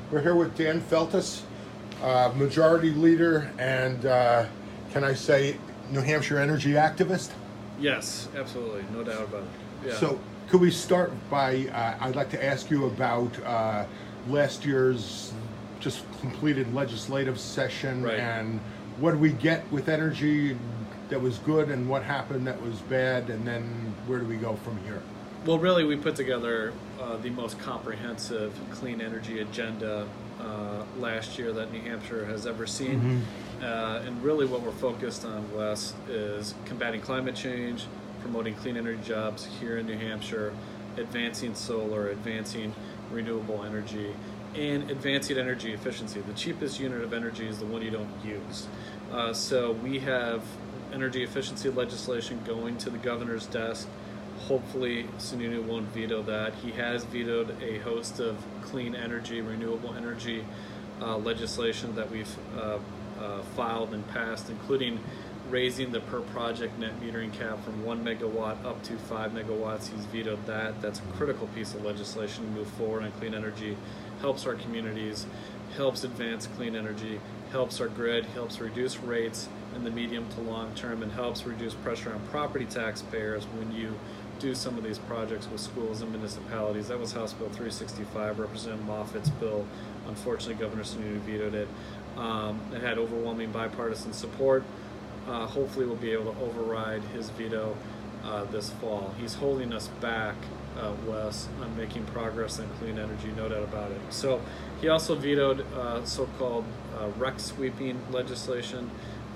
We're here with Dan Feltus, Majority Leader and, can I say, New Hampshire energy activist? Yes, absolutely, no doubt about it. Yeah. So, could we start by, I'd like to ask you about last year's just completed legislative session, Right. And what did we get with energy that was good and what happened that was bad, and then where do we go from here? Well, really, we put together the most comprehensive clean energy agenda last year that New Hampshire has ever seen. And really what we're focused on, Wes, is combating climate change, promoting clean energy jobs here in New Hampshire, advancing solar, advancing renewable energy, and advancing energy efficiency. The cheapest unit of energy is the one you don't use. So we have energy efficiency legislation going to the governor's desk. Hopefully Sununu won't veto that. He has vetoed a host of clean energy, renewable energy legislation that we've filed and passed, including raising the per project net metering cap from 1 megawatt up to 5 megawatts. He's vetoed that. That's a critical piece of legislation to move forward on clean energy, helps our communities, helps advance clean energy, helps our grid, helps reduce rates in the medium to long term, and helps reduce pressure on property taxpayers when you do some of these projects with schools and municipalities. That was House Bill 365, Representative Moffitt's bill. Unfortunately, Governor Sununu vetoed it. It had overwhelming bipartisan support. Hopefully we'll be able to override his veto this fall. He's holding us back, Wes, on making progress on clean energy, no doubt about it. So he also vetoed so-called rec sweeping legislation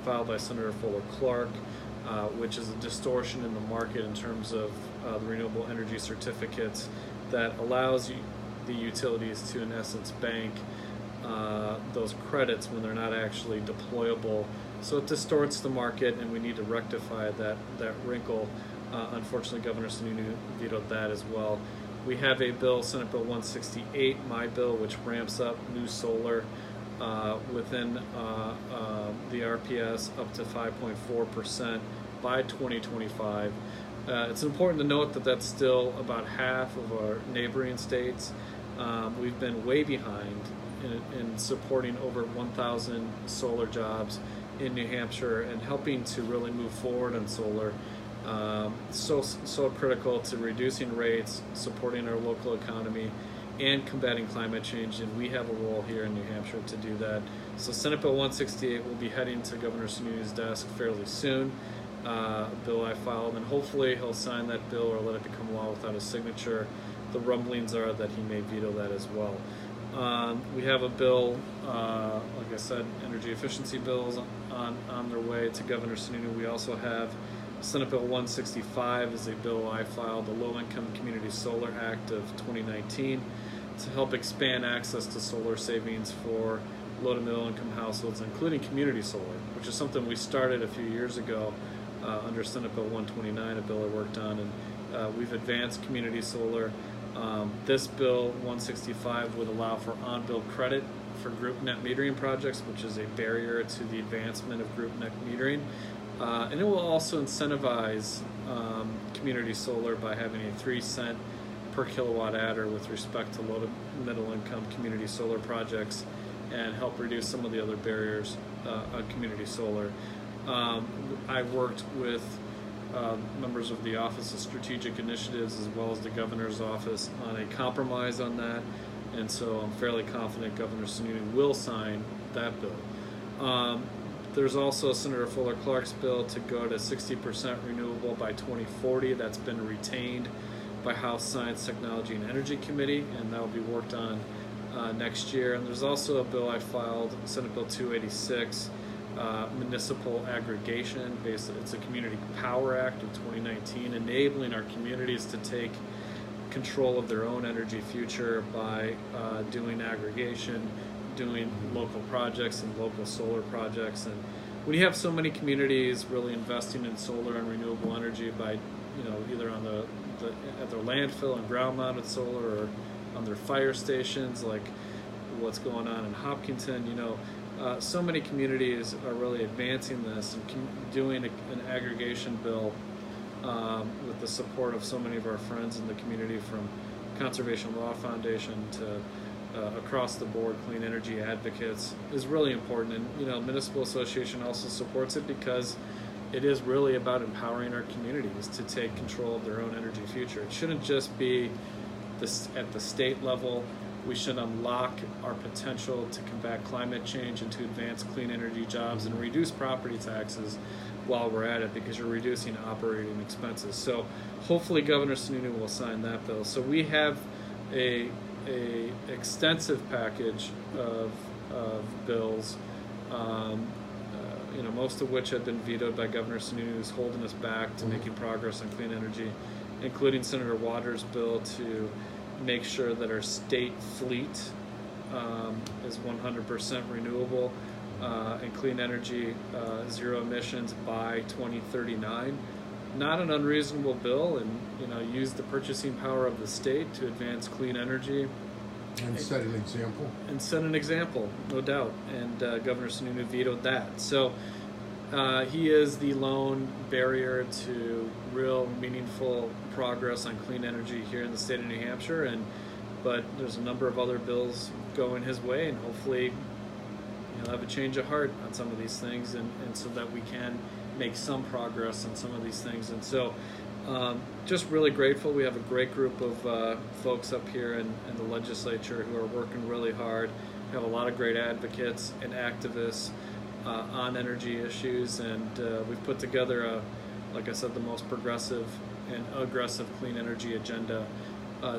filed by Senator Fuller Clark, which is a distortion in the market in terms of the renewable energy certificates that allows the utilities to, in essence, bank those credits when they're not actually deployable. So it distorts the market, and we need to rectify that wrinkle. Unfortunately, Governor Sununu vetoed that as well. We have a bill, Senate Bill 168, my bill, which ramps up new solar within the RPS up to 5.4% by 2025. It's important to note that that's still about half of our neighboring states. We've been way behind in supporting over 1,000 solar jobs in New Hampshire and helping to really move forward on solar. So critical to reducing rates, supporting our local economy, and combating climate change, and we have a role here in New Hampshire to do that. So Senate Bill 168 will be heading to Governor Sununu's desk fairly soon. Bill I filed, and hopefully he'll sign that bill or let it become law without a signature. The rumblings are that he may veto that as well. We have a bill, like I said, energy efficiency bills on their way to Governor Sununu. We also have Senate Bill 165 is a bill I filed, the Low Income Community Solar Act of 2019, to help expand access to solar savings for low to middle income households, including community solar, which is something we started a few years ago under Senate Bill 129, a bill I worked on, and we've advanced community solar. This bill 165 would allow for on-bill credit for group net metering projects, which is a barrier to the advancement of group net metering. And it will also incentivize community solar by having a 3-cent per kilowatt adder with respect to low to middle income community solar projects, and help reduce some of the other barriers on community solar. I worked with members of the Office of Strategic Initiatives as well as the Governor's Office on a compromise on that, and so I'm fairly confident Governor Sununu will sign that bill. There's also Senator Fuller Clark's bill to go to 60% renewable by 2040. That's been retained by House Science, Technology, and Energy Committee, and that will be worked on next year. And there's also a bill I filed, Senate Bill 286, municipal aggregation. It's a Community Power Act of 2019, enabling our communities to take control of their own energy future by doing aggregation, doing local projects and local solar projects. And when you have so many communities really investing in solar and renewable energy by, either on at their landfill and ground-mounted solar, or on their fire stations, like what's going on in Hopkinton, so many communities are really advancing this and doing an aggregation bill with the support of so many of our friends in the community, from Conservation Law Foundation to across the board clean energy advocates is really important. And municipal association also supports it because it is really about empowering our communities to take control of their own energy future. It shouldn't just be this at the state level. We should unlock our potential to combat climate change and to advance clean energy jobs and reduce property taxes while we're at it, because you're reducing operating expenses. So hopefully Governor Sununu will sign that bill. So we have a extensive package of bills, most of which have been vetoed by Governor Sununu, who's holding us back to making progress on clean energy, including Senator Waters' bill to make sure that our state fleet is 100% renewable and clean energy, zero emissions by 2039. Not an unreasonable bill, and use the purchasing power of the state to advance clean energy. And set an example. And set an example, no doubt. And Governor Sununu vetoed that. So he is the lone barrier to real meaningful progress on clean energy here in the state of New Hampshire. But there's a number of other bills going his way, and hopefully he'll have a change of heart on some of these things, and so that we can make some progress on some of these things. And so just really grateful. We have a great group of folks up here in the legislature who are working really hard. We have a lot of great advocates and activists on energy issues, and we've put together, like I said, the most progressive and aggressive clean energy agenda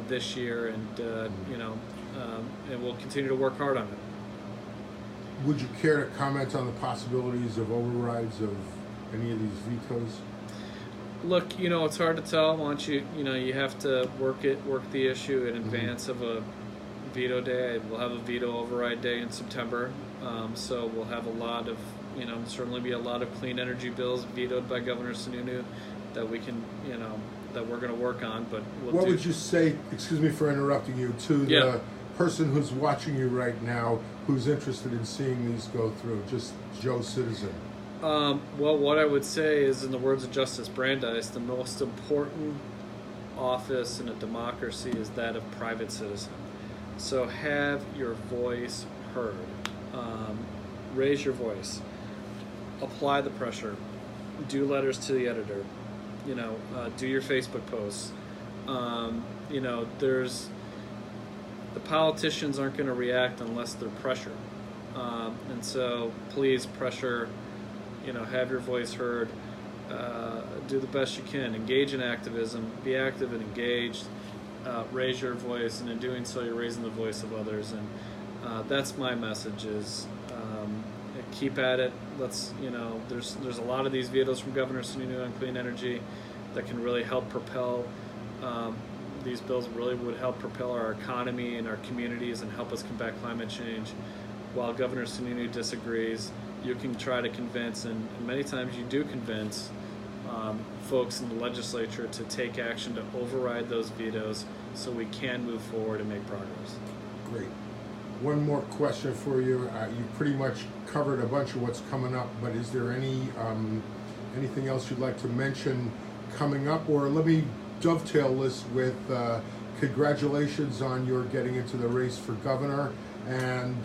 this year, and and we'll continue to work hard on it. Would you care to comment on the possibilities of overrides of any of these vetoes? Look, it's hard to tell. Once you have to work the issue in advance of a veto day. We'll have a veto override day in September, so we'll have a lot of, certainly be a lot of clean energy bills vetoed by Governor Sununu that we can, that we're going to work on. But what would you say? Excuse me for interrupting you. To the person who's watching you right now, who's interested in seeing these go through, just Joe citizen. Well, what I would say is, in the words of Justice Brandeis, the most important office in a democracy is that of private citizen. So have your voice heard. Raise your voice. Apply the pressure. Do letters to the editor. Do your Facebook posts. There's the politicians aren't going to react unless they're pressured. And so please pressure. Have your voice heard, do the best you can, engage in activism, be active and engaged, raise your voice, and in doing so you're raising the voice of others. And that's my message is keep at it. Let's, there's a lot of these vetoes from Governor Sununu on clean energy that can really help propel, these bills really would help propel our economy and our communities and help us combat climate change. While Governor Sununu disagrees, you can try to convince, and many times you do convince, folks in the legislature to take action to override those vetoes so we can move forward and make progress. Great. One more question for you. You pretty much covered a bunch of what's coming up, but is there anything else you'd like to mention coming up? Or let me dovetail this with congratulations on your getting into the race for governor, and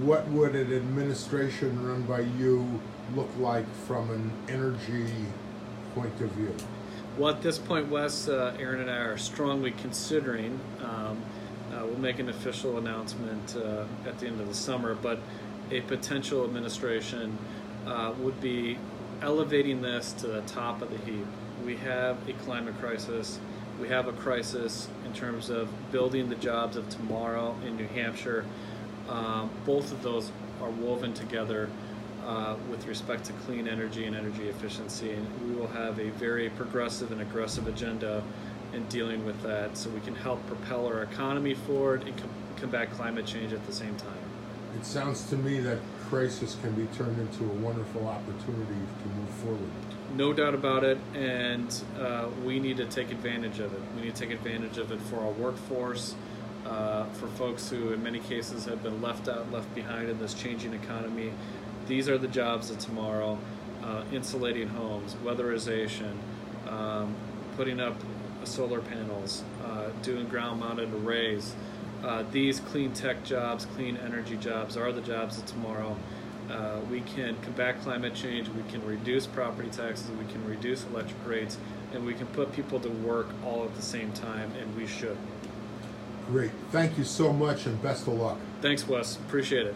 what would an administration run by you look like from an energy point of view? Well, at this point, Wes, Aaron and I are strongly considering, we'll make an official announcement at the end of the summer, but a potential administration would be elevating this to the top of the heap. We have a climate crisis. We have a crisis in terms of building the jobs of tomorrow in New Hampshire. Both of those are woven together with respect to clean energy and energy efficiency, and we will have a very progressive and aggressive agenda in dealing with that so we can help propel our economy forward and combat climate change at the same time. It sounds to me that crisis can be turned into a wonderful opportunity to move forward. No doubt about it, and we need to take advantage of it. We need to take advantage of it for our workforce, for folks who in many cases have been left out, left behind in this changing economy. These are the jobs of tomorrow: insulating homes, weatherization, putting up solar panels, doing ground-mounted arrays, these clean tech jobs, clean energy jobs are the jobs of tomorrow. We can combat climate change, we can reduce property taxes, we can reduce electric rates, and we can put people to work all at the same time, and we should. Great. Thank you so much, and best of luck. Thanks, Wes. Appreciate it.